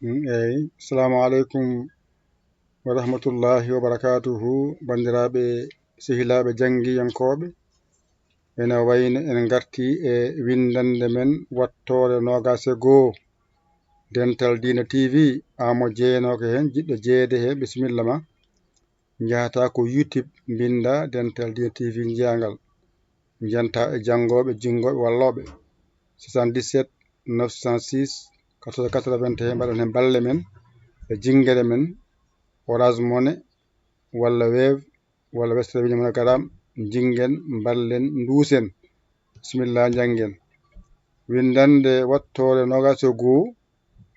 Assalamu alaikum wa rahmatullahi wa barakatuhu. Bandiraɓe sehilaɓe jangiyankoɓe, ene wayno en garti e windande men wattore 21 Dental Dina TV. Amo jeenoke hen jiɗɗo jeede he, bisimilla ma. Jahata ko YouTube binda Dental Dina TV jiyangal, janta e jangoɓe jingoɓe walloɓe 77 906 1481 mbaɗan hen balle men e jingere men Orange Money walla Wave walla Western Union MoneyGram. Jingen ballen duusen, bisimillah jangen. Windande wattore 21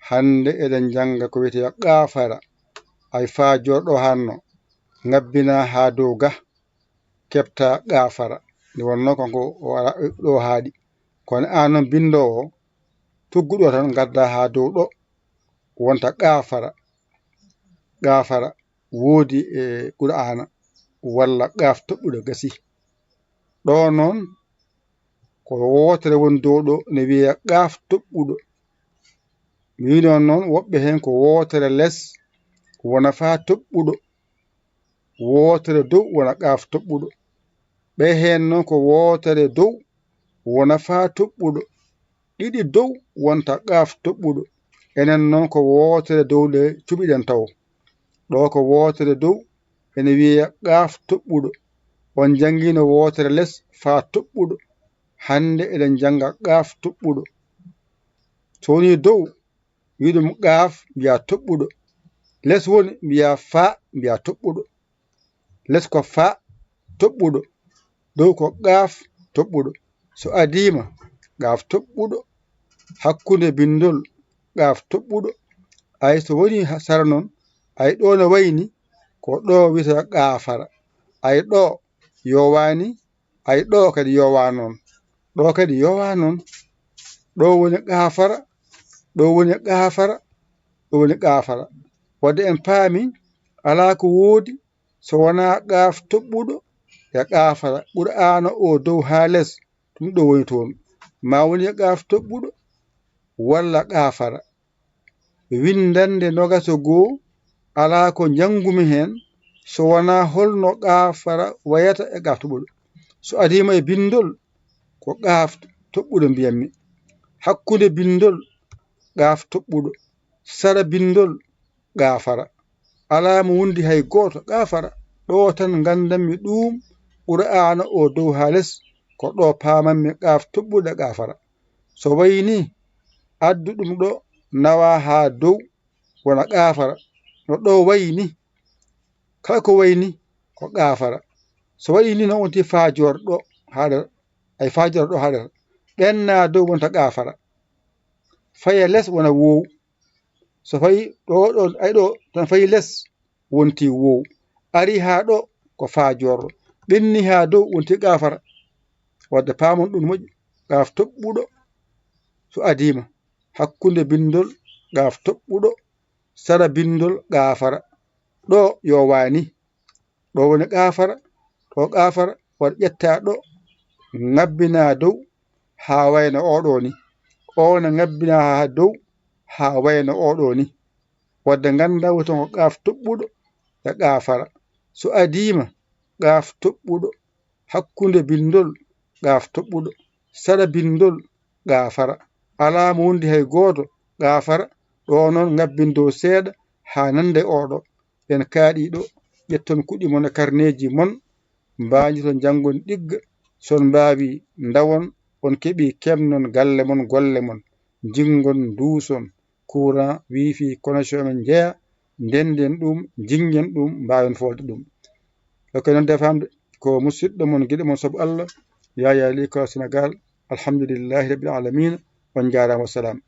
hande eɗen janga ko wiyete qafara. Ay fajorɗo hanno ngabbina ha dow ga kepta qafara, nde wonno konko ɗo haaɗi. Kono an noon bindowo tugguɗo tan gadda ha dow ɗo wonta qafara. Qafara woodi e Qur'ana walla qaf toɓɓuɗo gasi. Ɗo noon ko wotere woni dow ɗo ne wiya qaf toɓɓuɗo. Mi wi noon woɓɓe hen ko wotere less wona fa toɓɓuɗo, wotere dow wona qaf toɓɓuɗo. Ɓe hen noon ko wotere dow wona fa toɓɓuɗo, ɗiɗi dow wonta qaf toɓɓuɗo. Enen noon ko wotere dow nde cuɓiɗen taw. Ɗo ko wotere dow ene wiya qaf toɓɓuɗo. On jangino wotere less fa toɓɓuɗo. Hande eɗen janga qaf toɓɓuɗo. So woni dow wiɗum qaf mbiya toɓɓuɗo, less woni mbiya fa mbiya toɓɓuɗo. Less ko fa toɓɓuɗo, dow ko qaf toɓɓuɗo. So adima qaf toɓɓuɗo, hakkude bindol qaf toɓɓuɗo. Ay so woni sara noon, ay ɗo no wayni ko ɗo wiyete qafara. Ay ɗo yowani, ay ɗo kadi yowa noon. Ɗo kadi yowa noon. Ɗo woni qafara, ɗo woni qafara, ɗo woni qafara. Wadde en paami ala ko woodi so wona qaf toɓɓuɗo e qafara. Qur'ana o dow ha less ɗum ɗo woni toon. Ma woni qaf toɓɓuɗo walla qafara. Windande 21 ala ko jangumi hen so wona holno qafara wayata e qaf toɓɓuɗo. So adima e bindol ko qaf toɓɓuɗo mbiyanmi. Hakkude bindol qaf toɓɓuɗo, sara bindol qafara. Ala mo wundi hay goto qafara. Ɗo tan gandanmi ɗum Qur'ana o dow ha less ko ɗo pamanmi qaf toɓɓuɗo e qafara. So wayni addu ɗum ɗo nawa ha dow wona qafara. No ɗo wayni kala ko wayni ko qafara. So wayni noon wonti fajorɗo haɗata, ay fajorɗo haɗata. Ɓenna dow wonta qafara. Faya less wona wow. So fayi ɗo ɗo ay ɗo tan fayi less wonti wow. Ari ha ɗo ko fajorɗo. Ɓenni ha dow wonti qafara. Wadde pamon ɗum moƴƴi. Qaf toɓɓuɗo so adima hakkude bindol qaf toɓɓuɗo, sara bindol qafara. Ɗo yowani, ɗo woni qafara, ɗo qafara. Waɗa ƴetta ɗo ngabbina dow ha wayno oɗo ni. O no ngabbina ha dow ha wayno oɗo ni. Wadde ganda wuton ko qaf toɓɓuɗo e qafara. So adima qaf toɓɓuɗo, hakkude bindol qaf toɓɓuɗo, sara bindol qafara. Ala mo wundi hay goto qafara. Ɗo noon ngabbin dow seeɗa ha nande oɗo. En kaaɗi ɗo ƴetton kuɗi mon e karneji mon, mbajiton jangon ɗigga. Son mbawi dawon on keeɓi kemnon galle mon, golle mon. Jingon duuson courant, wifi, connexion men jeeya, ndenden ɗum, jingen ɗum, mbawen folde ɗum. Ko noon defamde ko musidɗo mon guiɗo mon saabu Allah, Yaya Ly Ka Sénégal. Alhamdulillahi rabbil alamina. On jarama, wassalam.